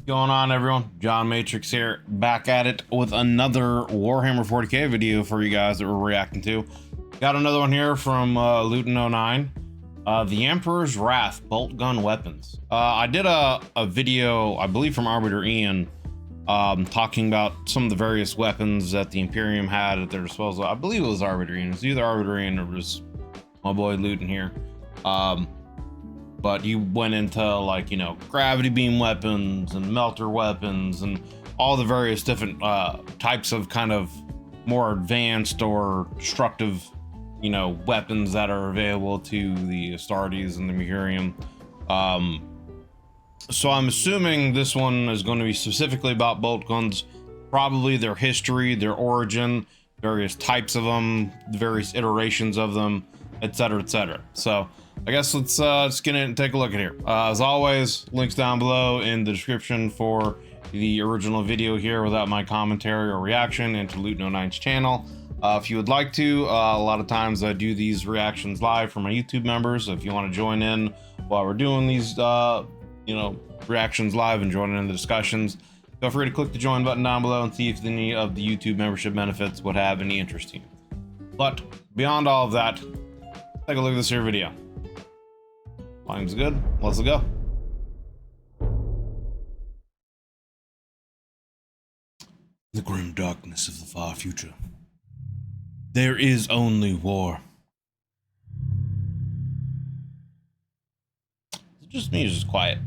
Going on, everyone? John Matrix here, back at it with another Warhammer 40k video for you guys that we're reacting to. Got another one here from Luton09, The Emperor's Wrath, Boltgun Weapons. I did a video, I believe from Arbiter Ian, talking about some of the various weapons that the Imperium had at their disposal. I believe it was Arbiter Ian. It was either Arbiter Ian or it was my boy Luton here. But you went into, like, you know, gravity beam weapons and melter weapons and all the various different types of kind of more advanced or destructive, you know, weapons that are available to the Astartes and the Imperium. So I'm assuming this one is going to be specifically about bolt guns, probably their history, their origin, various types of them, various iterations of them, etc., etc. So I guess let's get in and take a look at here. As always, links down below in the description for the original video here without my commentary or reaction, into Luton09's channel. If you would like to, a lot of times I do these reactions live for my YouTube members. If you want to join in while we're doing these, you know, reactions live and join in the discussions, feel free to click the join button down below and see if any of the YouTube membership benefits would have any interest to you. But beyond all of that, take a look at this here video. Volume's good. Let's go. The grim darkness of the far future. There is only war. Is it just me or just quiet?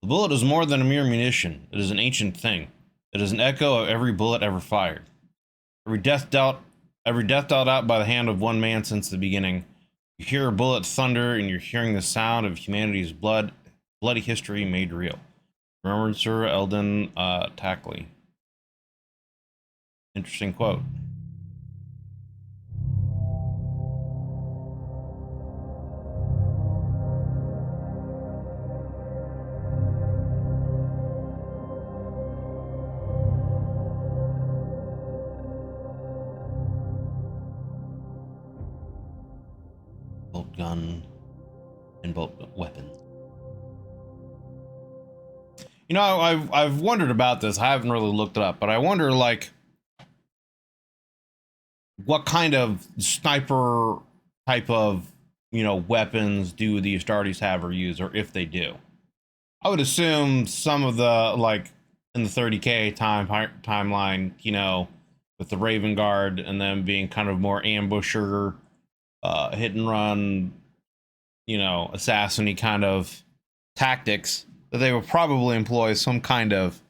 The bullet is more than a mere munition. It is an ancient thing. It is an echo of every bullet ever fired. Every death dealt out by the hand of one man since the beginning. You hear a bullet thunder, and you're hearing the sound of humanity's bloody history made real. Remembered Sir Eldon Tackley. Interesting quote. Boltgun and bolt weapons. You know, I've wondered about this. I haven't really looked it up, but I wonder, like, what kind of sniper type of, you know, weapons do the Astartes have or use, or if they do. I would assume some of the, like, in the 30k timeline, you know, with the Raven Guard and them being kind of more ambusher, hit and run, you know, assassin-y kind of tactics, that they would probably employ some kind of,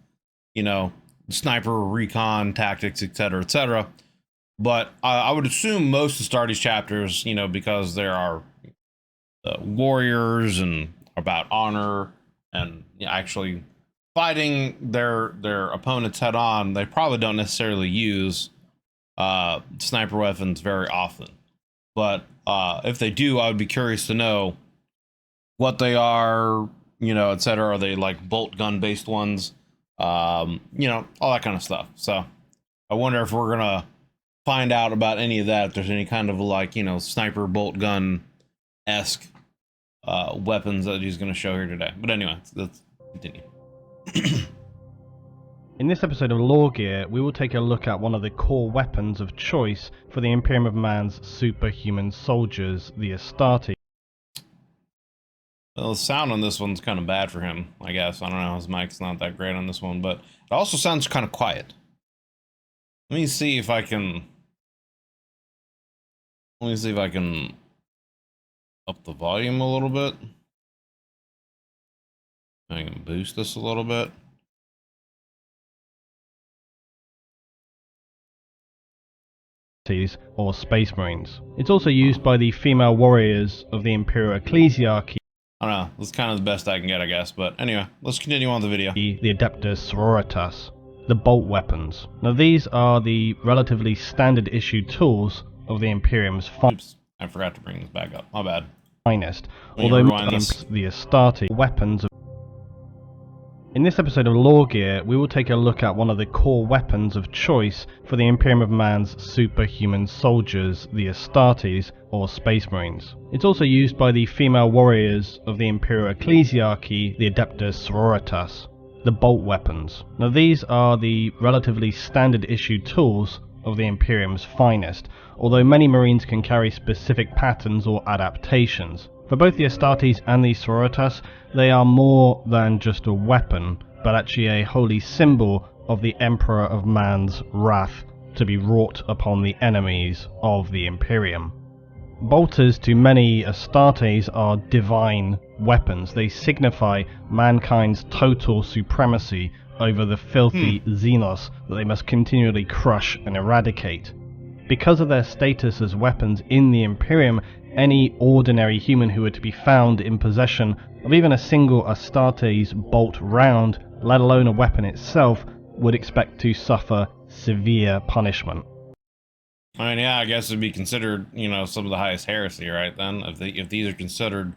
you know, sniper recon tactics, etc., etc. But I would assume most of Astartes chapters, you know, because there are warriors and about honor and, you know, actually fighting their opponents head on, they probably don't necessarily use sniper weapons very often. But if they do, I would be curious to know what they are, you know, etc. Are they like bolt gun based ones? You know, all that kind of stuff. So I wonder if we're gonna find out about any of that, if there's any kind of, like, you know, sniper bolt gun esque weapons that he's gonna show here today. But anyway, let's continue. In this episode of Lore Gear, we will take a look at one of the core weapons of choice for the Imperium of Man's superhuman soldiers, the Astartes. Well, the sound on this one's kind of bad for him, I guess. I don't know, his mic's not that great on this one, but it also sounds kind of quiet. Let me see if I can up the volume a little bit. I can boost this a little bit. Or Space Marines. It's also used by the female warriors of the Imperial Ecclesiarchy. I don't know, that's kind of the best I can get, I guess. But anyway, let's continue on the video. The Adeptus Sororitas, the bolt weapons. Now these are the relatively standard issue tools of the Imperium's Oops, I forgot to bring this back up. My bad. Finest. Although the Astartes weapons of In this episode of Lore Gear, we will take a look at one of the core weapons of choice for the Imperium of Man's superhuman soldiers, the Astartes, or Space Marines. It's also used by the female warriors of the Imperial Ecclesiarchy, the Adeptus Sororitas, the Bolt Weapons. Now these are the relatively standard issue tools of the Imperium's finest, although many Marines can carry specific patterns or adaptations. For both the Astartes and the Sororitas, they are more than just a weapon, but actually a holy symbol of the Emperor of Man's wrath to be wrought upon the enemies of the Imperium. Bolters to many Astartes are divine weapons. They signify mankind's total supremacy over the filthy Xenos that they must continually crush and eradicate. Because of their status as weapons in the Imperium, any ordinary human who were to be found in possession of even a single Astartes bolt round, let alone a weapon itself, would expect to suffer severe punishment. I mean, yeah, I guess it'd be considered, some of the highest heresy, right? Then, if these are considered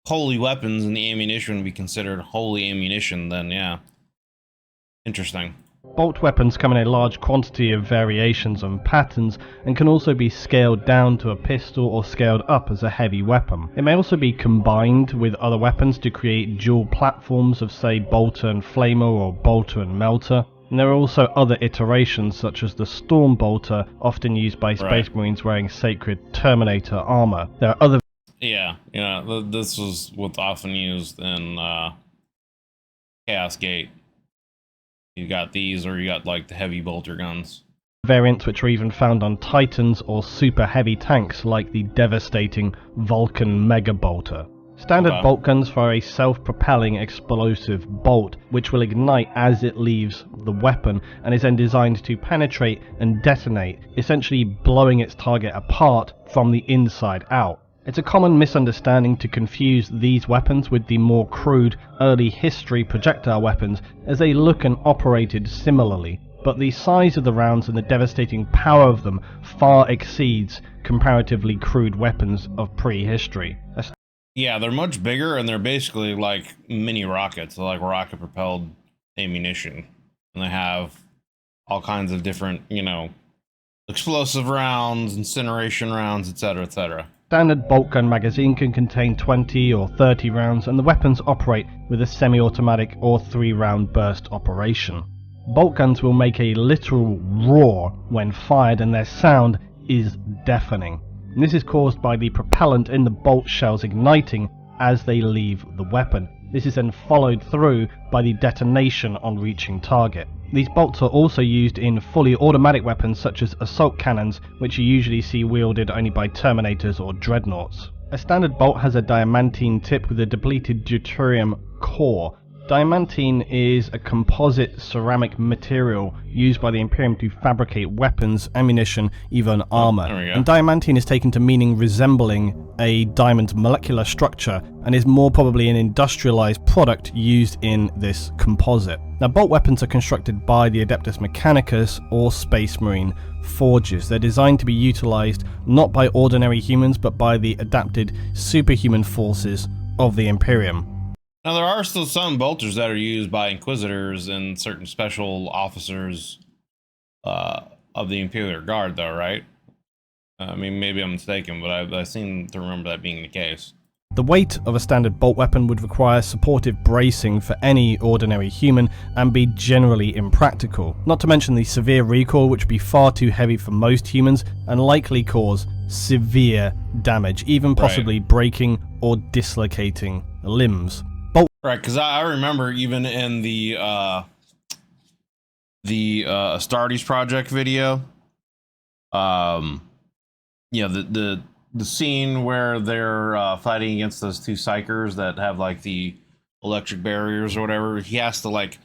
holy weapons and the ammunition would be considered holy ammunition, then yeah, interesting. Bolt weapons come in a large quantity of variations and patterns, and can also be scaled down to a pistol or scaled up as a heavy weapon. It may also be combined with other weapons to create dual platforms of, say, bolter and flamer or bolter and melter. And there are also other iterations such as the Storm Bolter, often used by Space Marines wearing sacred Terminator armor. There are other... Yeah, this was what's often used in Chaos Gate. You got these, or you got like the heavy bolter guns. Variants which are even found on Titans or super heavy tanks like the devastating Vulcan Mega Bolter. Standard bolt guns fire a self-propelling explosive bolt which will ignite as it leaves the weapon and is then designed to penetrate and detonate, essentially blowing its target apart from the inside out. It's a common misunderstanding to confuse these weapons with the more crude early history projectile weapons, as they look and operated similarly, but the size of the rounds and the devastating power of them far exceeds comparatively crude weapons of prehistory. Yeah, they're much bigger, and they're basically like mini rockets, like rocket propelled ammunition, and they have all kinds of different, explosive rounds, incineration rounds, etc., etc. Standard bolt gun magazine can contain 20 or 30 rounds, and the weapons operate with a semi-automatic or 3-round burst operation. Bolt guns will make a literal roar when fired, and their sound is deafening. And this is caused by the propellant in the bolt shells igniting as they leave the weapon. This is then followed through by the detonation on reaching target. These bolts are also used in fully automatic weapons such as assault cannons, which you usually see wielded only by Terminators or Dreadnoughts. A standard bolt has a diamantine tip with a depleted deuterium core. Diamantine is a composite ceramic material used by the Imperium to fabricate weapons, ammunition, even armor. And diamantine is taken to meaning resembling a diamond's molecular structure and is more probably an industrialized product used in this composite. Now, bolt weapons are constructed by the Adeptus Mechanicus or Space Marine forges. They're designed to be utilized not by ordinary humans but by the adapted superhuman forces of the Imperium. Now, there are still some bolters that are used by Inquisitors and certain special officers of the Imperial Guard, though, right? I mean, maybe I'm mistaken, but I seem to remember that being the case. The weight of a standard bolt weapon would require supportive bracing for any ordinary human and be generally impractical, not to mention the severe recoil, which would be far too heavy for most humans and likely cause severe damage, even possibly breaking or dislocating limbs. Right, because I remember even in the Astartes Project video, the scene where they're fighting against those two psychers that have like the electric barriers or whatever, he has to like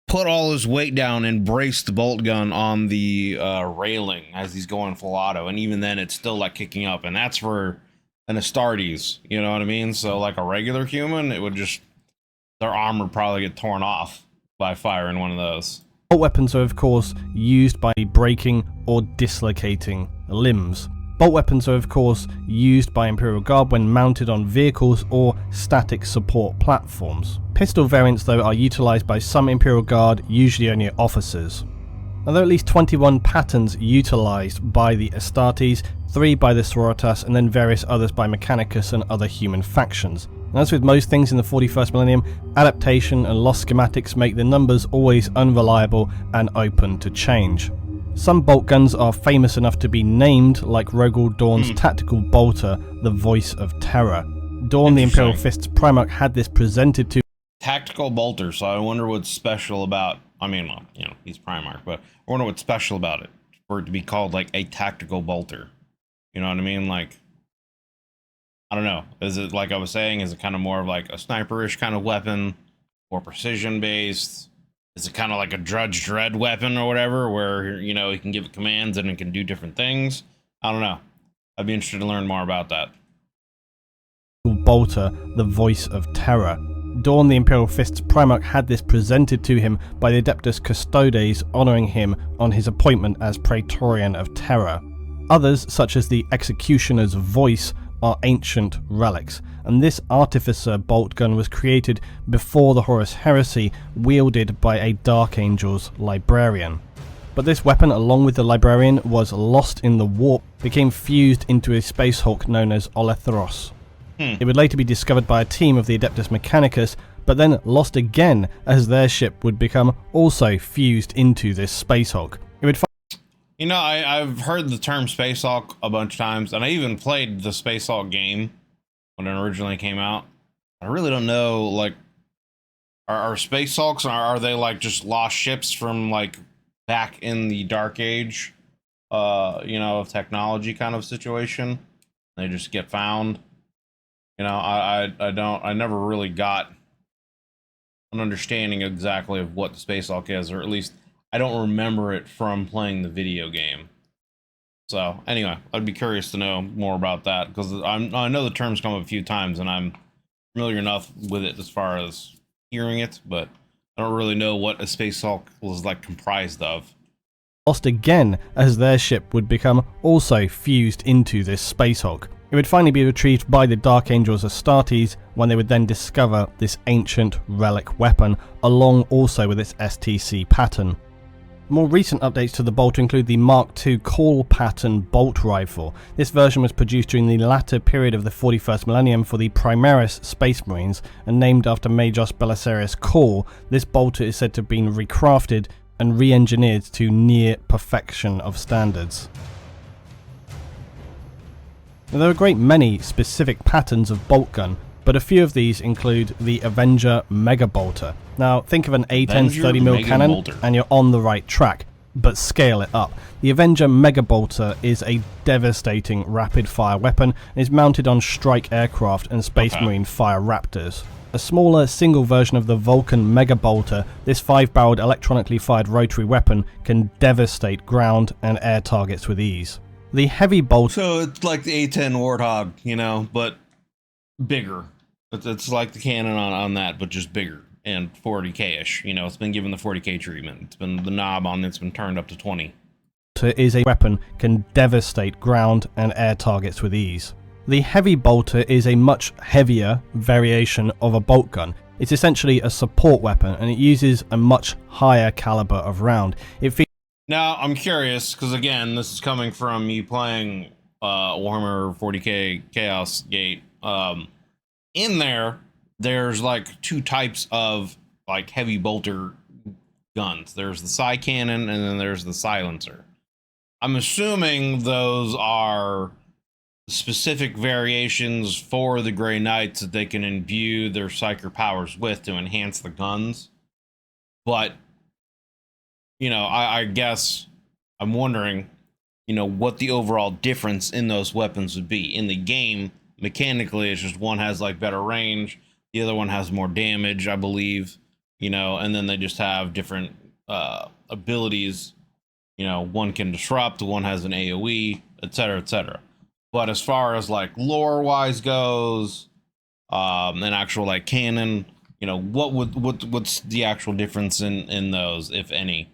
put all his weight down and brace the bolt gun on the railing as he's going full auto, and even then it's still like kicking up, and that's for an Astartes, you know what I mean? So like a regular human, it would just, their arm would probably get torn off by firing one of those. Bolt weapons are of course used by breaking or dislocating limbs. Bolt weapons are of course used by Imperial Guard when mounted on vehicles or static support platforms. pistol variants though are utilised by some Imperial Guard, usually only officers. Now, there are at least 21 patterns utilised by the Astartes, 3 by the Sororitas, and then various others by Mechanicus and other human factions. And as with most things in the 41st millennium, adaptation and lost schematics make the numbers always unreliable and open to change. Some bolt guns are famous enough to be named, like Rogel Dawn's tactical bolter, the Voice of Terror. Dawn, the Imperial Fist's Primarch, had this presented to tactical bolter, so I wonder what's special about, I mean, well, you know, he's Primarch, but I wonder what's special about it for it to be called like a tactical bolter. You know what I mean? Like, I don't know. Is it, like I was saying, is it kind of more of like a sniperish kind of weapon, more precision based? Is it kind of like a Judge Dredd weapon or whatever, where, you know, he can give it commands and it can do different things? I don't know. I'd be interested to learn more about that. Bolter, the Voice of Terror. Dawn, the Imperial Fist's Primarch, had this presented to him by the Adeptus Custodes, honouring him on his appointment as Praetorian of Terror. Others, such as the Executioner's Voice, are ancient relics, and this artificer bolt gun was created before the Horus Heresy, wielded by a Dark Angel's librarian. But this weapon, along with the librarian, was lost in the warp, became fused into a space hulk known as Oletheros. It would later be discovered by a team of the Adeptus Mechanicus, but then lost again as their ship would become also fused into this space hulk. It would You know, I've heard the term Space Hulk a bunch of times, and I even played the Space Hulk game when it originally came out. I really don't know, like, are Space Hulks, are they like just lost ships from like back in the Dark Age, you know, of technology kind of situation? They just get found. You know, I never really got an understanding exactly of what the Space Hulk is, or at least I don't remember it from playing the video game. So anyway, I'd be curious to know more about that, because I know the term's come up a few times and I'm familiar enough with it as far as hearing it, but I don't really know what a Space Hulk was like comprised of. Lost again as their ship would become also fused into this Space Hulk. It would finally be retrieved by the Dark Angels Astartes, when they would then discover this ancient relic weapon, along also with its STC pattern. More recent updates to the bolt include the Mark II Call pattern bolt rifle. This version was produced during the latter period of the 41st millennium for the Primaris Space Marines, and named after Majos Belisarius Call. This bolter is said to have been recrafted and re-engineered to near perfection of standards. Now, there are a great many specific patterns of bolt gun, but a few of these include the Avenger Mega Bolter. Now, think of an A10 30mm cannon Bolter, and you're on the right track, but scale it up. The Avenger Mega Bolter is a devastating rapid-fire weapon and is mounted on strike aircraft and Space Marine Fire Raptors. A smaller single version of the Vulcan Mega Bolter, this 5-barreled electronically fired rotary weapon can devastate ground and air targets with ease. The Heavy Bolter... So it's like the A10 Warthog, you know, but bigger. It's like the cannon on that, but just bigger and 40k-ish. You know, it's been given the 40k treatment. It's been the knob on it's been turned up to 20. Is a weapon can devastate ground and air targets with ease. The Heavy Bolter is a much heavier variation of a bolt gun. It's essentially a support weapon, and it uses a much higher caliber of round. Now, I'm curious, because again, this is coming from me playing Warhammer 40k Chaos Gate. In there's like two types of like heavy bolter guns. There's the Psy Cannon, and then there's the Silencer. I'm assuming those are specific variations for the Grey Knights that they can imbue their psychic powers with to enhance the guns. But, you know, I guess I'm wondering, you know, what the overall difference in those weapons would be. In the game, mechanically, it's just one has like better range, the other one has more damage, I believe, you know, and then they just have different abilities. You know, one can disrupt, one has an AoE, etc., etc. But as far as like lore-wise goes, and actual like canon, you know, what's the actual difference in those, if any?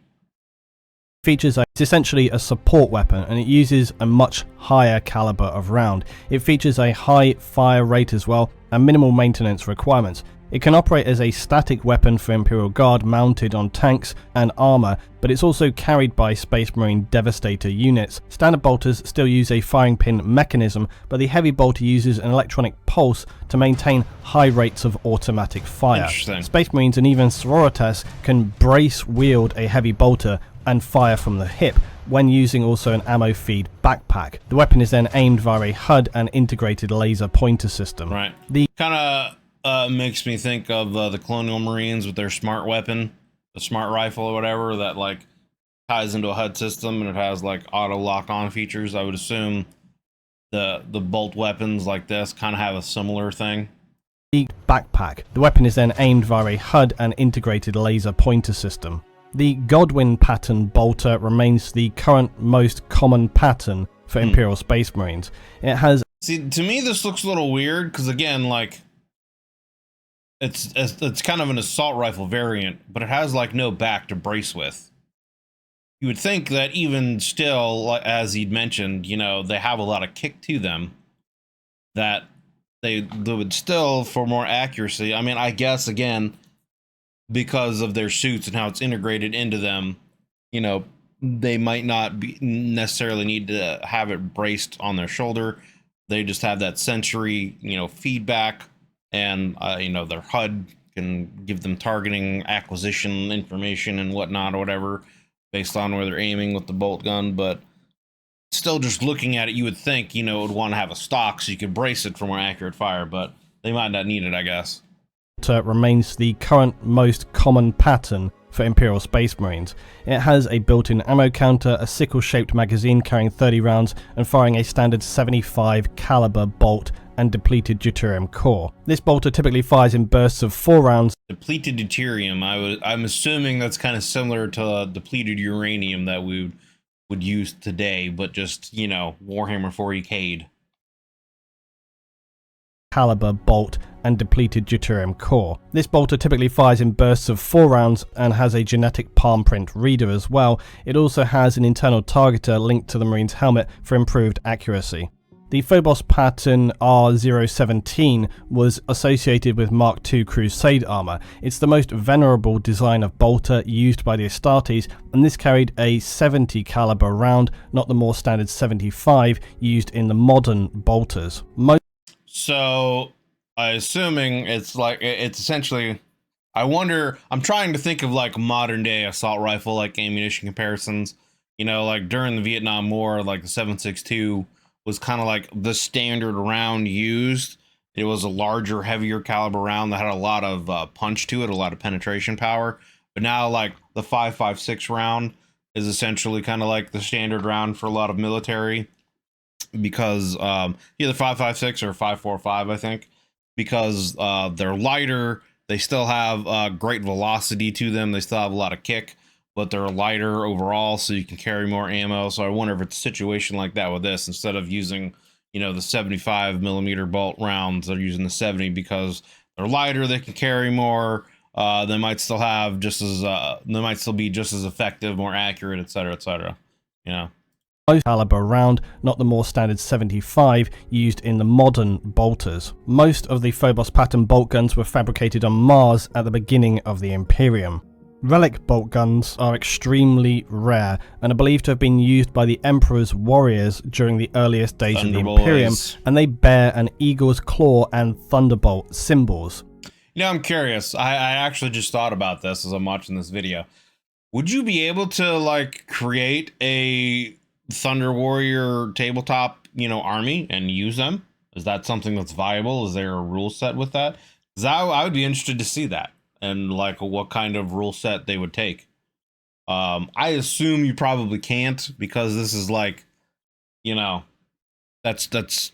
Features it's essentially a support weapon, and it uses a much higher caliber of round. It features a high fire rate as well, and minimal maintenance requirements. It can operate as a static weapon for Imperial Guard mounted on tanks and armor, but it's also carried by Space Marine Devastator units. Standard bolters still use a firing pin mechanism, but the heavy bolter uses an electronic pulse to maintain high rates of automatic fire. Space Marines and even Sororitas can brace wield a heavy bolter and fire from the hip, when using also an ammo feed backpack. The weapon is then aimed via a HUD and integrated laser pointer system. Right. Kind of makes me think of the Colonial Marines with their smart weapon, the smart rifle or whatever, that like ties into a HUD system and it has like auto lock-on features. I would assume the bolt weapons like this kind of have a similar thing. The backpack. The weapon is then aimed via a HUD and integrated laser pointer system. The Godwin pattern bolter remains the current most common pattern for Imperial Space Marines. It has... See, to me this looks a little weird because again, like it's kind of an assault rifle variant, but it has like no back to brace with. You would think that even still, as he'd mentioned, you know, they have a lot of kick to them, that they would still, for more accuracy, I mean, I guess again, because of their suits and how it's integrated into them, you know, they might not be necessarily need to have it braced on their shoulder. They just have that sensory, you know, feedback, and you know, their HUD can give them targeting acquisition information and whatnot or whatever based on where they're aiming with the bolt gun. But still, just looking at it, you would think, you know, it would want to have a stock so you could brace it for more accurate fire, but they might not need it, I guess. Remains the current most common pattern for Imperial Space Marines. It has a built-in ammo counter, a sickle-shaped magazine carrying 30 rounds and firing a standard 75 caliber bolt and depleted deuterium core. This bolter typically fires in bursts of 4 rounds. Depleted deuterium, I'm assuming that's kind of similar to depleted uranium that we would use today, but just, you know, Warhammer 40K'd. Caliber bolt and depleted deuterium core. This bolter typically fires in bursts of 4 rounds and has a genetic palm print reader as well. It also has an internal targeter linked to the Marine's helmet for improved accuracy. The Phobos pattern R017 was associated with Mark II Crusade armor. It's the most venerable design of bolter used by the Astartes, and this carried a 70 caliber round, not the more standard 75 used in the modern bolters. So, assuming it's like, it's essentially, I wonder, I'm trying to think of like modern day assault rifle, like ammunition comparisons, you know, like during the Vietnam War, like the 7.62 was kind of like the standard round used. It was a larger, heavier caliber round that had a lot of punch to it, a lot of penetration power. But now like the 5.56 round is essentially kind of like the standard round for a lot of military, because either 5.56 or 5.45, I think, because they're lighter. They still have great velocity to them. They still have a lot of kick, but they're lighter overall, so you can carry more ammo. So I wonder if it's a situation like that with this. Instead of using, you know, the 75 millimeter bolt rounds, they're using the 70 because they're lighter. They can carry more. They might still have just as they might still be just as effective, more accurate, etc., etc. You know. Caliber round, not the more standard 75 used in the modern bolters. Most of the Phobos pattern bolt guns were fabricated on Mars at the beginning of the Imperium. Relic bolt guns are extremely rare and are believed to have been used by the Emperor's warriors during the earliest days of the Imperium, and they bear an eagle's claw and thunderbolt symbols. You know, I'm curious. I actually just thought about this as I'm watching this video. Would you be able to like create a Thunder Warrior tabletop, you know, army and use them? Is that something that's viable? Is there a rule set with that? Because I would be interested to see that, and like what kind of rule set they would take. I assume you probably can't, because this is like, you know, that's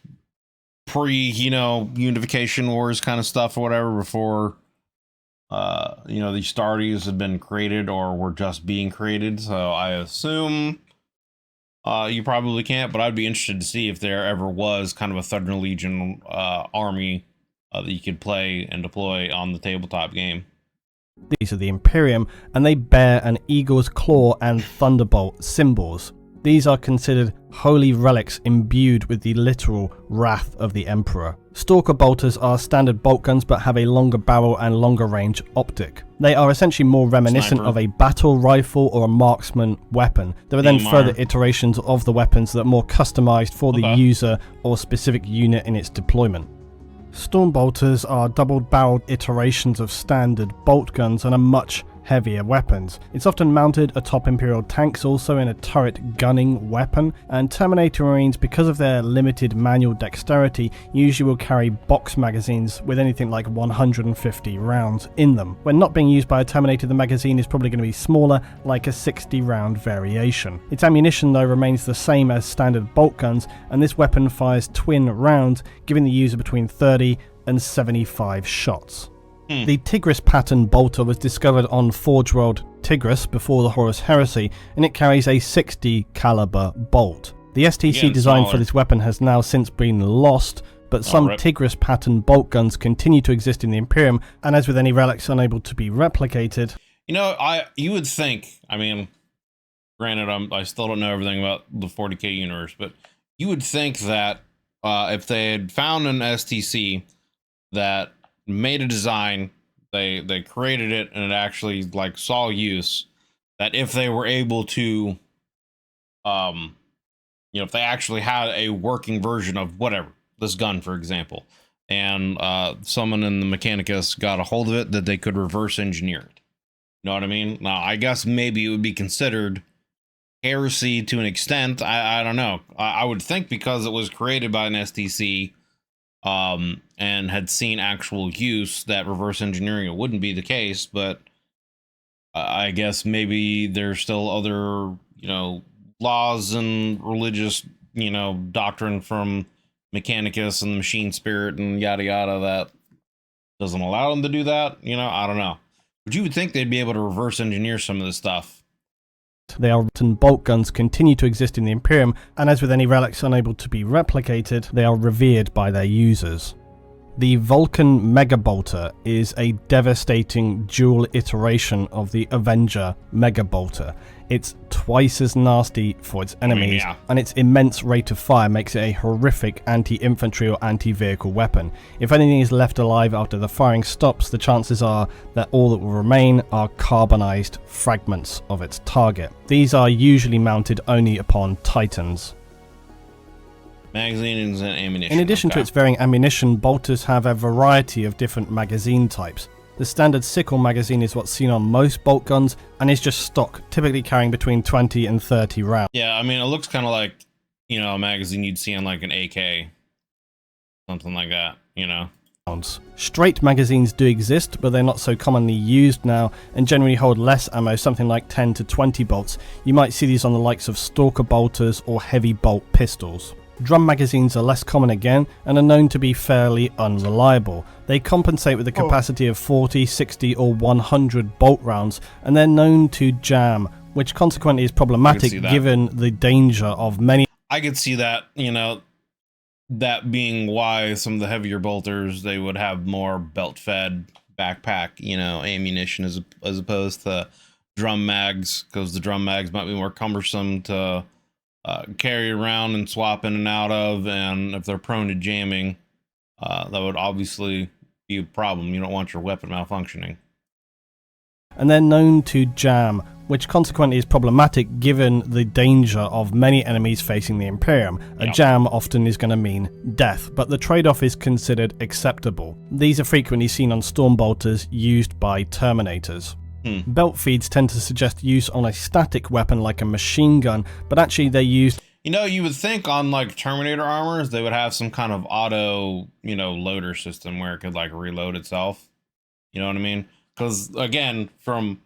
pre, you know, Unification Wars kind of stuff or whatever, before you know, these Astartes had been created or were just being created. So I assume you probably can't, but I'd be interested to see if there ever was kind of a Thunder Legion army that you could play and deploy on the tabletop game. These are the Imperium, and they bear an eagle's claw and thunderbolt symbols. These are considered holy relics imbued with the literal wrath of the Emperor. Stalker bolters are standard bolt guns but have a longer barrel and longer range optic. They are essentially more reminiscent of a battle rifle or a marksman weapon. There are then further iterations of the weapons that are more customized for the user or specific unit in its deployment. Storm bolters are double-barreled iterations of standard bolt guns and are much heavier weapons. It's often mounted atop Imperial tanks, also in a turret gunning weapon, and Terminator Marines, because of their limited manual dexterity, usually will carry box magazines with anything like 150 rounds in them. When not being used by a Terminator, the magazine is probably going to be smaller, like a 60 round variation. Its ammunition though remains the same as standard bolt guns, and this weapon fires twin rounds, giving the user between 30 and 75 shots. The Tigris pattern bolter was discovered on Forge World Tigris before the Horus Heresy, and it carries a 60 caliber bolt. The STC design for this weapon has now since been lost, but some Tigris pattern bolt guns continue to exist in the Imperium, and as with any relics unable to be replicated. You know, you would think, I mean, granted, I still don't know everything about the 40k universe, but you would think that if they had found an STC that made a design, they created it, and it actually like saw use, that if they were able to you know, if they actually had a working version of whatever, this gun for example, and someone in the Mechanicus got a hold of it, that they could reverse engineer it. You know what I mean? Now I guess maybe it would be considered heresy to an extent. I don't know. I would think because it was created by an STC and had seen actual use, that reverse engineering it wouldn't be the case, but I guess maybe there's still other, you know, laws and religious, you know, doctrine from Mechanicus and the machine spirit and yada yada that doesn't allow them to do that. You know, I don't know. But you would think they'd be able to reverse engineer some of this stuff. They are written bolt guns continue to exist in the Imperium, and as with any relics unable to be replicated, they are revered by their users. The Vulcan Mega Bolter is a devastating dual iteration of the Avenger Mega Bolter. It's twice as nasty for its enemies, and its immense rate of fire makes it a horrific anti-infantry or anti-vehicle weapon. If anything is left alive after the firing stops, the chances are that all that will remain are carbonized fragments of its target. These are usually mounted only upon Titans. Magazines and ammunition. In addition to its varying ammunition, bolters have a variety of different magazine types. The standard sickle magazine is what's seen on most bolt guns and is just stock, typically carrying between 20 and 30 rounds. Yeah, I mean, it looks kind of like, you know, a magazine you'd see on like an AK, something like that, you know. Straight magazines do exist, but they're not so commonly used now and generally hold less ammo, something like 10 to 20 bolts. You might see these on the likes of Stalker bolters or heavy bolt pistols. Drum magazines are less common again and are known to be fairly unreliable. They compensate with a capacity of 40, 60 or 100 bolt rounds, and they're known to jam, which consequently is problematic given the danger of many. I could see that, you know, that being why some of the heavier bolters, they would have more belt-fed backpack, you know, ammunition as opposed to drum mags, because the drum mags might be more cumbersome to carry around and swap in and out of, and if they're prone to jamming, that would obviously be a problem. You don't want your weapon malfunctioning. And they're known to jam, which consequently is problematic given the danger of many enemies facing the Imperium. A jam often is going to mean death, but the trade-off is considered acceptable. These are frequently seen on storm bolters used by Terminators. Belt feeds tend to suggest use on a static weapon like a machine gun, but actually they're used. You know, you would think on like Terminator armors, they would have some kind of auto, you know, loader system where it could like reload itself. You know what I mean? Because again, from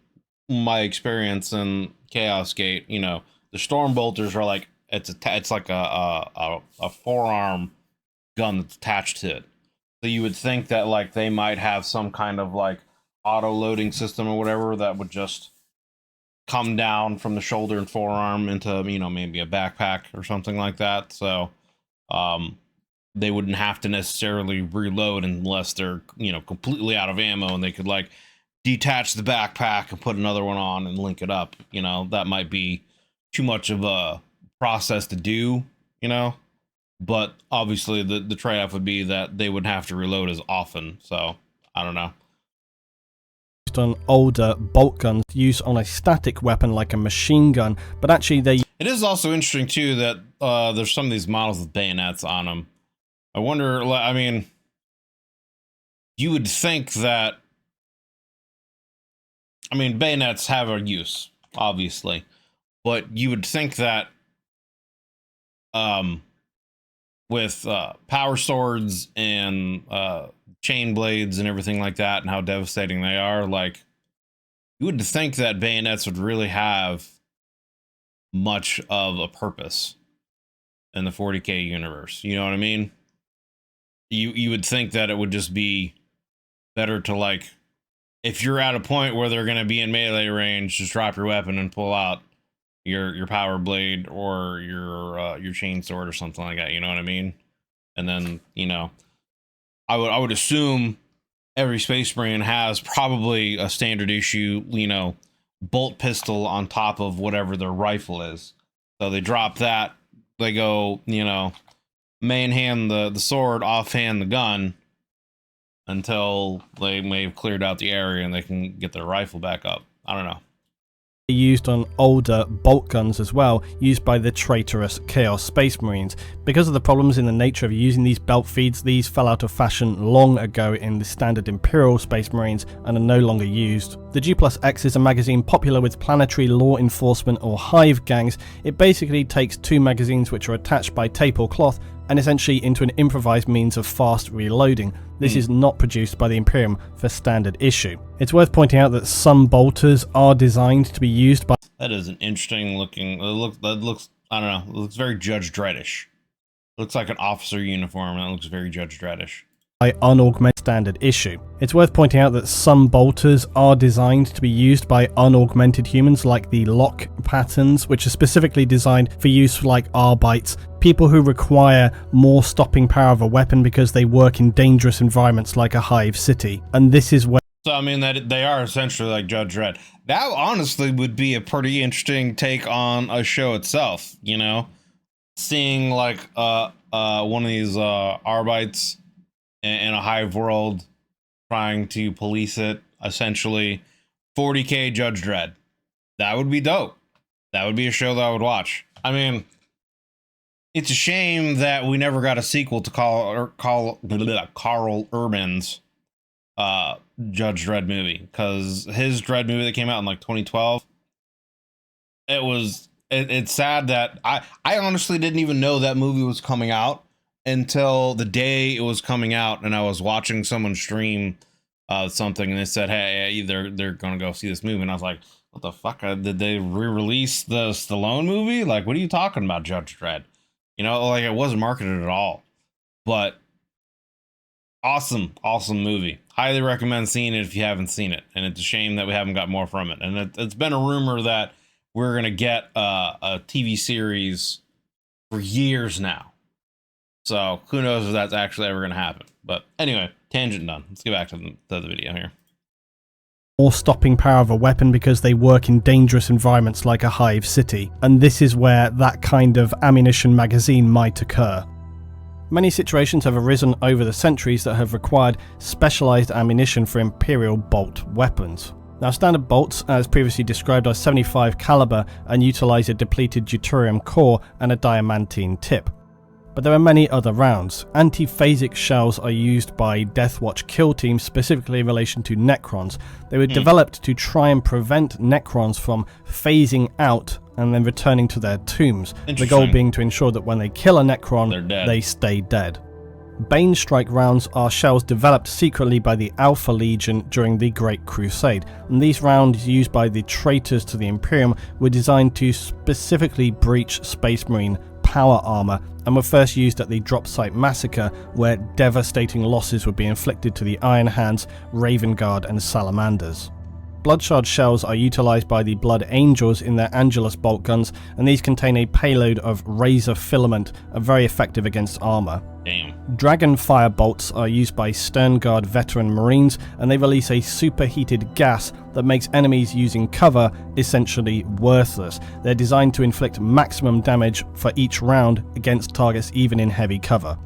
my experience in Chaos Gate, you know, the storm bolters are like, it's like a forearm gun that's attached to it. So you would think that like they might have some kind of like auto loading system or whatever that would just come down from the shoulder and forearm into, you know, maybe a backpack or something like that. So they wouldn't have to necessarily reload unless they're, you know, completely out of ammo, and they could like detach the backpack and put another one on and link it up. You know, that might be too much of a process to do, you know, but obviously the trade-off would be that they wouldn't have to reload as often. So I don't know. On older bolt guns used on a static weapon like a machine gun, but actually it is also interesting too that there's some of these models with bayonets on them. I wonder, I mean, you would think that, I mean, bayonets have a use, obviously, but you would think that with power swords and chain blades and everything like that and how devastating they are, like, you would think that bayonets would really have much of a purpose in the 40k universe. You know what I mean? You would think that it would just be better to, like, if you're at a point where they're going to be in melee range, just drop your weapon and pull out your power blade or your chain sword or something like that. You know what I mean? And then, you know, I would assume every Space Marine has probably a standard issue, you know, bolt pistol on top of whatever their rifle is. So they drop that, they go, you know, main hand the sword, offhand the gun, until they may have cleared out the area and they can get their rifle back up. I don't know. Used on older bolt guns as well, used by the traitorous Chaos Space Marines. Because of the problems in the nature of using these belt feeds, these fell out of fashion long ago in the standard Imperial Space Marines and are no longer used. The G+X is a magazine popular with planetary law enforcement or hive gangs. It basically takes two magazines which are attached by tape or cloth and essentially into an improvised means of fast reloading. This is not produced by the Imperium for standard issue. It's worth pointing out that some bolters are designed to be used by... That is an interesting looking, that looks, I don't know, it looks very Judge Dreddish. Looks like an officer uniform, that looks very Judge Dreddish. By unaugmented standard issue. It's worth pointing out that some bolters are designed to be used by unaugmented humans, like the lock patterns, which are specifically designed for use like Arbites, people who require more stopping power of a weapon because they work in dangerous environments like a hive city. And this is where... So I mean that they are essentially like Judge Dredd. That honestly would be a pretty interesting take on a show itself, you know? Seeing like one of these Arbites in a hive world, trying to police it, essentially 40k Judge Dredd. That would be dope. That would be a show that I would watch. I mean, it's a shame that we never got a sequel to Carl Urban's Judge Dredd movie, because his Dredd movie that came out in like 2012, it's sad that I honestly didn't even know that movie was coming out until the day it was coming out, and I was watching someone stream something, and they said, hey, they're gonna go see this movie, and I was like, what the fuck? Did they re-release the Stallone movie? Like, what are you talking about, Judge Dredd? You know, like, it wasn't marketed at all. But awesome movie. Highly recommend seeing it if you haven't seen it, and it's a shame that we haven't got more from it. And it's been a rumor that we're gonna get a TV series for years now. So who knows if that's actually ever going to happen. But anyway, tangent done. Let's get back to the video here. Or stopping power of a weapon because they work in dangerous environments like a hive city. And this is where that kind of ammunition magazine might occur. Many situations have arisen over the centuries that have required specialized ammunition for Imperial bolt weapons. Now, standard bolts, as previously described, are 75 caliber and utilize a depleted deuterium core and a diamantine tip. But there are many other rounds. Anti-phasic shells are used by Deathwatch kill teams, specifically in relation to Necrons. They were developed to try and prevent Necrons from phasing out and then returning to their tombs. The goal being to ensure that when they kill a Necron, they stay dead. Bane Strike rounds are shells developed secretly by the Alpha Legion during the Great Crusade, and these rounds used by the traitors to the Imperium were designed to specifically breach Space Marine power armor, and were first used at the Drop Site Massacre, where devastating losses would be inflicted to the Iron Hands, Raven Guard and Salamanders. Bloodshard shells are utilized by the Blood Angels in their Angelus bolt guns, and these contain a payload of razor filament, very effective against armor. Damn. Dragon fire bolts are used by Sternguard veteran Marines, and they release a superheated gas that makes enemies using cover essentially worthless. They're designed to inflict maximum damage for each round against targets even in heavy cover.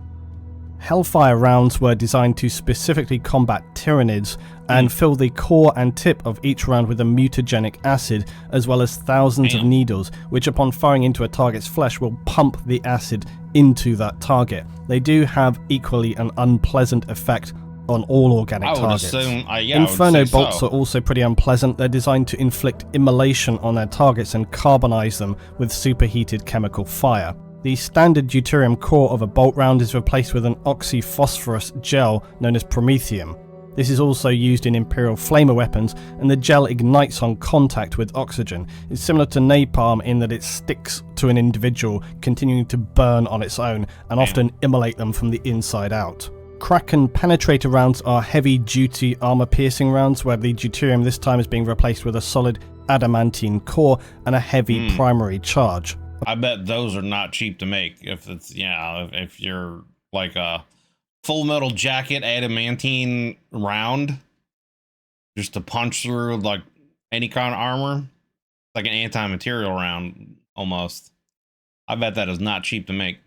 Hellfire rounds were designed to specifically combat Tyranids and fill the core and tip of each round with a mutagenic acid, as well as thousands of needles, which upon firing into a target's flesh will pump the acid into that target. They do have equally an unpleasant effect on all organic targets. Inferno bolts are also pretty unpleasant. They're designed to inflict immolation on their targets and carbonize them with superheated chemical fire. The standard deuterium core of a bolt round is replaced with an oxyphosphorus gel known as promethium. This is also used in Imperial flamer weapons, and the gel ignites on contact with oxygen. It's similar to napalm in that it sticks to an individual, continuing to burn on its own, and often immolate them from the inside out. Kraken penetrator rounds are heavy-duty armor-piercing rounds, where the deuterium this time is being replaced with a solid adamantine core and a heavy primary charge. I bet those are not cheap to make. If it's, if you're like a Full Metal Jacket adamantine round, just to punch through like any kind of armor, like an anti-material round almost. I bet that is not cheap to make.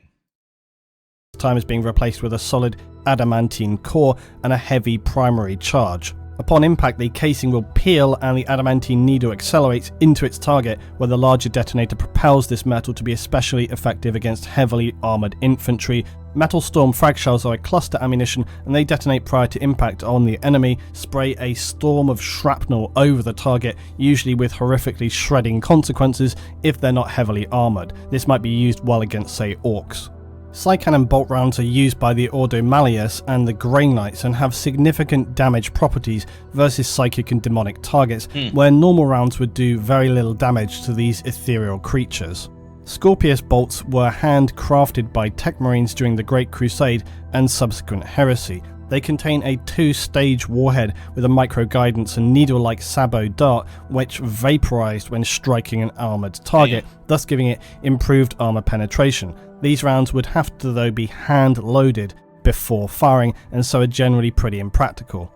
Time is being replaced with a solid adamantine core and a heavy primary charge. Upon impact, the casing will peel and the adamantine needle accelerates into its target, where the larger detonator propels this metal to be especially effective against heavily armoured infantry. Metal Storm frag shells are a cluster ammunition, and they detonate prior to impact on the enemy, spray a storm of shrapnel over the target, usually with horrifically shredding consequences if they're not heavily armoured. This might be used well against, say, orcs. Psycannon bolt rounds are used by the Ordo Malleus and the Grey Knights and have significant damage properties versus psychic and demonic targets, where normal rounds would do very little damage to these ethereal creatures. Scorpius bolts were handcrafted by Tech Marines during the Great Crusade and subsequent heresy. They contain a 2-stage warhead with a micro-guidance and needle-like sabot dart, which vaporized when striking an armoured target, thus giving it improved armour penetration. These rounds would have to, though, be hand-loaded before firing, and so are generally pretty impractical.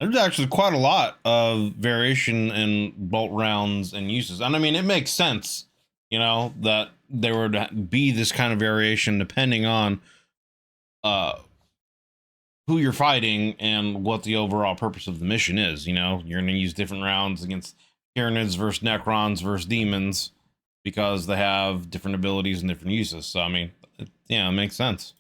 There's actually quite a lot of variation in bolt rounds and uses. And I mean, it makes sense, that there would be this kind of variation depending on who you're fighting and what the overall purpose of the mission is. You're going to use different rounds against Tyranids versus Necrons versus Demons because they have different abilities and different uses. So, I mean, it makes sense.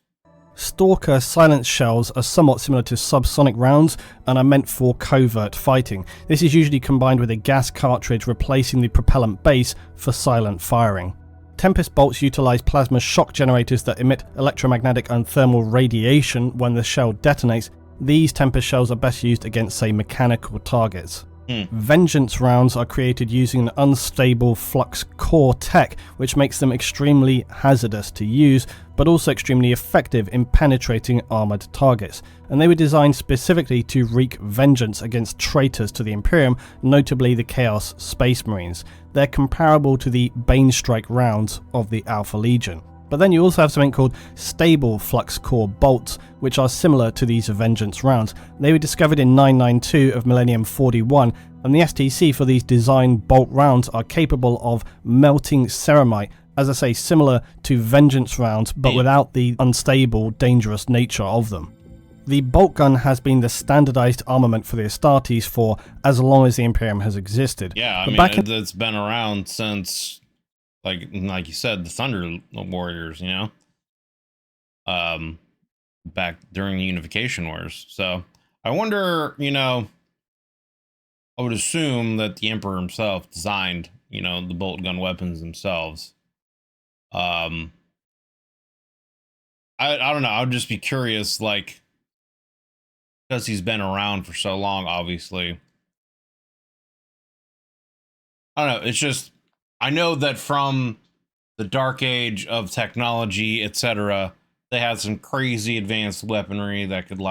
Stalker silence shells are somewhat similar to subsonic rounds and are meant for covert fighting. This is usually combined with a gas cartridge replacing the propellant base for silent firing. Tempest bolts utilize plasma shock generators that emit electromagnetic and thermal radiation when the shell detonates. These Tempest shells are best used against, say, mechanical targets. Vengeance rounds are created using an unstable flux core tech, which makes them extremely hazardous to use, but also extremely effective in penetrating armoured targets. And they were designed specifically to wreak vengeance against traitors to the Imperium, notably the Chaos Space Marines. They're comparable to the Banestrike rounds of the Alpha Legion. But then you also have something called stable flux core bolts, which are similar to these vengeance rounds. They were discovered in 992 of Millennium 41, and the STC for these design bolt rounds are capable of melting ceramite, as I say, similar to vengeance rounds, but without the unstable, dangerous nature of them. The bolt gun has been the standardized armament for the Astartes for as long as the Imperium has existed. Yeah, it's been around since, like you said, the Thunder Warriors, back during the Unification Wars. So I wonder, I would assume that the Emperor himself designed, the Boltgun weapons themselves. I don't know. I would just be curious, because he's been around for so long, obviously. I don't know. It's just, I know that from the dark age of technology, etc., they had some crazy advanced weaponry that could,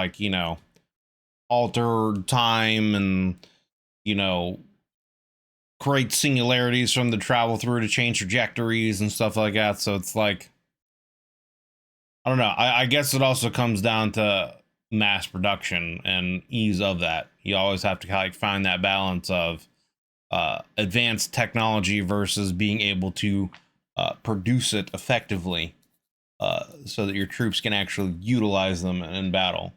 alter time and, you know, create singularities from the travel through to change trajectories and stuff like that. So it's like, I don't know. I guess it also comes down to mass production and ease of that. You always have to like find that balance of advanced technology versus being able to produce it effectively, so that your troops can actually utilize them in battle.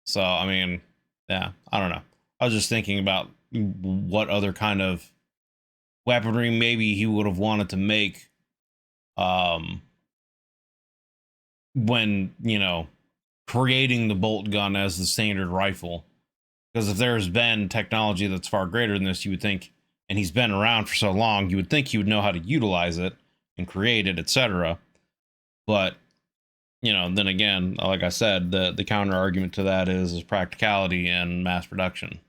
So, I mean, yeah, I don't know. I was just thinking about what other kind of weaponry maybe he would have wanted to make when, you know, creating the bolt gun as the standard rifle. Because if there's been technology that's far greater than this, you would think, and he's been around for so long, you would think he would know how to utilize it and create it, etc. But, you know, then again, like I said, the counter argument to that is practicality and mass production.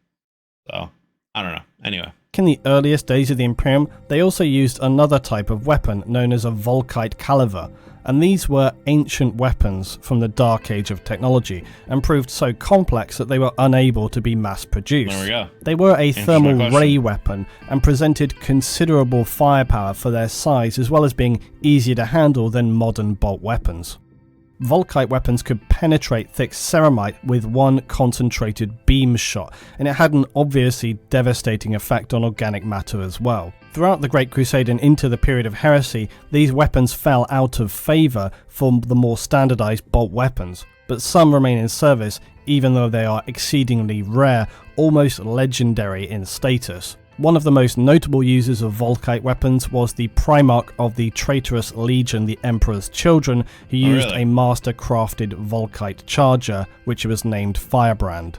So, I don't know. Anyway. In the earliest days of the Imperium, they also used another type of weapon known as a Volkite caliver, and these were ancient weapons from the Dark Age of technology, and proved so complex that they were unable to be mass-produced. There we go. They were a thermal ray weapon, and presented considerable firepower for their size, as well as being easier to handle than modern bolt weapons. Volkite weapons could penetrate thick ceramite with one concentrated beam shot, and it had an obviously devastating effect on organic matter as well. Throughout the Great Crusade and into the period of heresy, these weapons fell out of favour for the more standardised bolt weapons, but some remain in service even though they are exceedingly rare, almost legendary in status. One of the most notable users of Volkite weapons was the Primarch of the traitorous Legion, the Emperor's Children, who used a master-crafted Volkite charger, which was named Firebrand.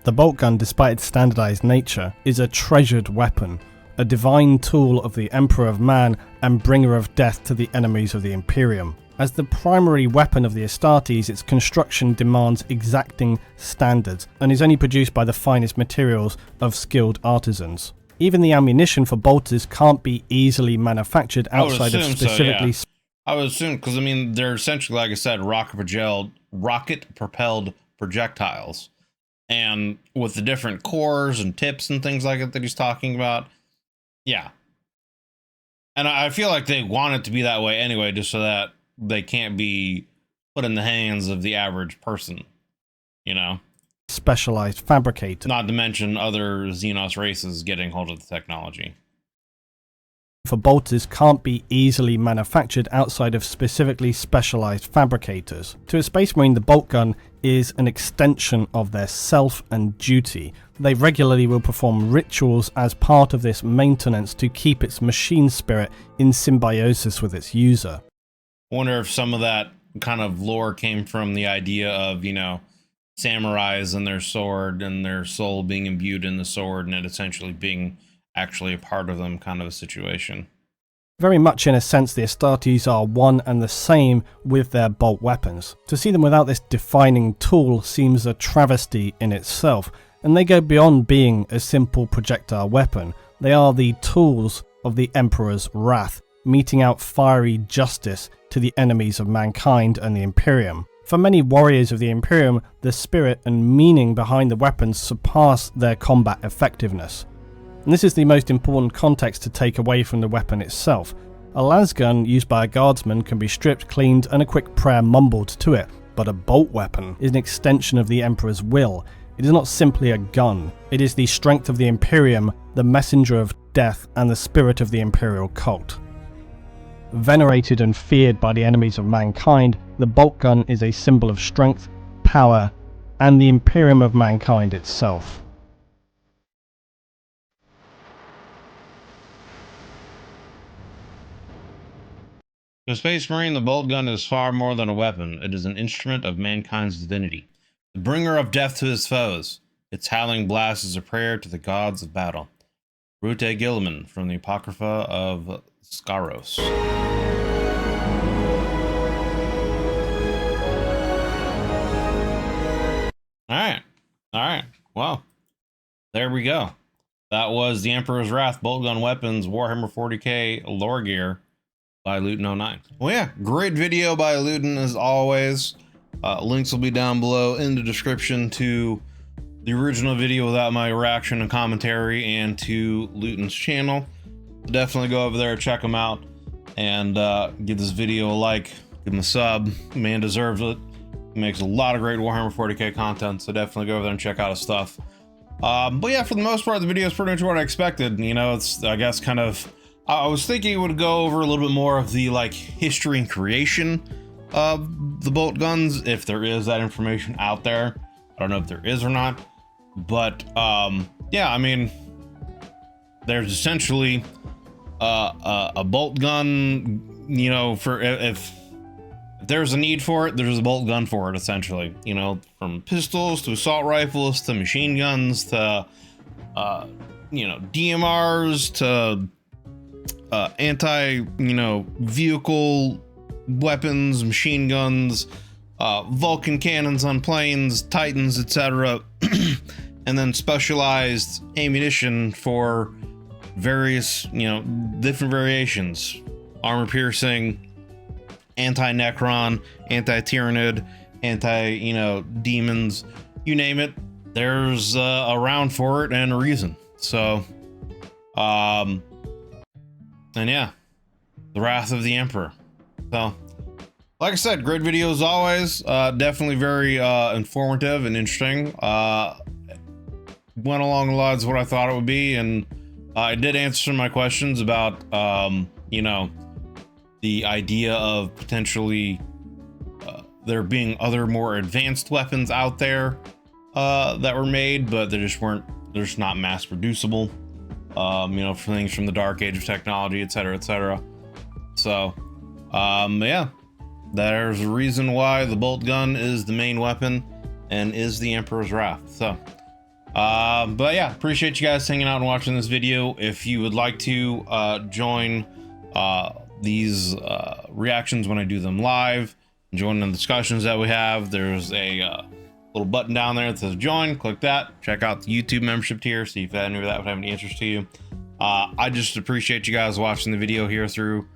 The bolt gun, despite its standardized nature, is a treasured weapon, a divine tool of the Emperor of Man and bringer of death to the enemies of the Imperium. As the primary weapon of the Astartes, its construction demands exacting standards and is only produced by the finest materials of skilled artisans. Even the ammunition for bolters can't be easily manufactured outside of specifically... So, yeah. I would assume, because I mean, they're essentially, like I said, rocket-propelled projectiles. And with the different cores and tips and things like that he's talking about, yeah. And I feel like they want it to be that way anyway, just so that they can't be put in the hands of the average person, you know? Specialized fabricator. Not to mention other Xenos races getting hold of the technology. For bolters can't be easily manufactured outside of specifically specialized fabricators. To a Space Marine, the bolt gun is an extension of their self and duty. They regularly will perform rituals as part of this maintenance to keep its machine spirit in symbiosis with its user. I wonder if some of that kind of lore came from the idea of, you know, samurais and their sword and their soul being imbued in the sword and it essentially being actually a part of them kind of a situation. Very much in a sense, the Astartes are one and the same with their bolt weapons. To see them without this defining tool seems a travesty in itself, and they go beyond being a simple projectile weapon. They are the tools of the Emperor's wrath, meting out fiery justice to the enemies of mankind and the Imperium. For many warriors of the Imperium, the spirit and meaning behind the weapons surpass their combat effectiveness. And this is the most important context to take away from the weapon itself. A lasgun used by a guardsman can be stripped, cleaned, and a quick prayer mumbled to it, but a bolt weapon is an extension of the Emperor's will. It is not simply a gun. It is the strength of the Imperium, the messenger of death, and the spirit of the Imperial cult. Venerated and feared by the enemies of mankind, the bolt gun is a symbol of strength, power, and the Imperium of mankind itself. To Space Marine, the bolt gun is far more than a weapon. It is an instrument of mankind's divinity, the bringer of death to his foes. Its howling blast is a prayer to the gods of battle. Rute Gilliman from the Apocrypha of Scaros. Alright. Well, there we go. That was The Emperor's Wrath, Boltgun Weapons, Warhammer 40k lore gear by Luton09. Well, yeah, great video by Luton as always. Links will be down below in the description to the original video without my reaction and commentary, and to Luton's channel. Definitely go over there, check him out, and give this video a like, give him a sub. Man deserves it. He makes a lot of great Warhammer 40k content, so definitely go over there and check out his stuff. But yeah, for the most part, the video is pretty much what I expected. You know, it's, I guess, kind of, I was thinking it would go over a little bit more of the, like, history and creation of the bolt guns, if there is that information out there. I don't know if there is or not, but yeah, I mean, there's essentially a bolt gun, you know, for if there's a need for it, there's a bolt gun for it, essentially. You know, from pistols to assault rifles to machine guns to you know, DMRs to vehicle weapons, machine guns, Vulcan cannons on planes, Titans, etc. And then specialized ammunition for various, you know, different variations. Armor piercing, anti-Necron, anti-Tyranid, you know, demons, you name it. There's a round for it and a reason. So, and yeah, the Wrath of the Emperor. So, like I said, great video as always. Definitely very informative and interesting. Went along the lines of what I thought it would be, and I did answer some of my questions about, you know, the idea of potentially there being other more advanced weapons out there that were made, but they just weren't, they're just not mass producible. You know, for things from the dark age of technology, etc., etc. So, yeah, there's a reason why the bolt gun is the main weapon and is the Emperor's Wrath. So, but yeah, appreciate you guys hanging out and watching this video. If you would like to join these reactions when I do them live, join the discussions that we have, there's a little button down there that says join. Click that, check out the YouTube membership tier, see if any of that would have any interest to you. I just appreciate you guys watching the video here through.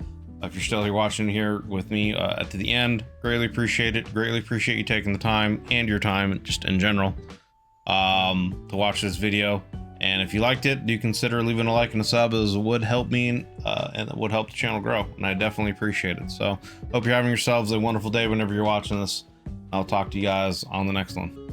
If you're still here watching here with me to the end, greatly appreciate it. Greatly appreciate you taking the time, and your time just in general, to watch this video. And if you liked it, do consider leaving a like and a sub, as it would help me and it would help the channel grow, and I definitely appreciate it. So hope you're having yourselves a wonderful day whenever you're watching this. I'll talk to you guys on the next one.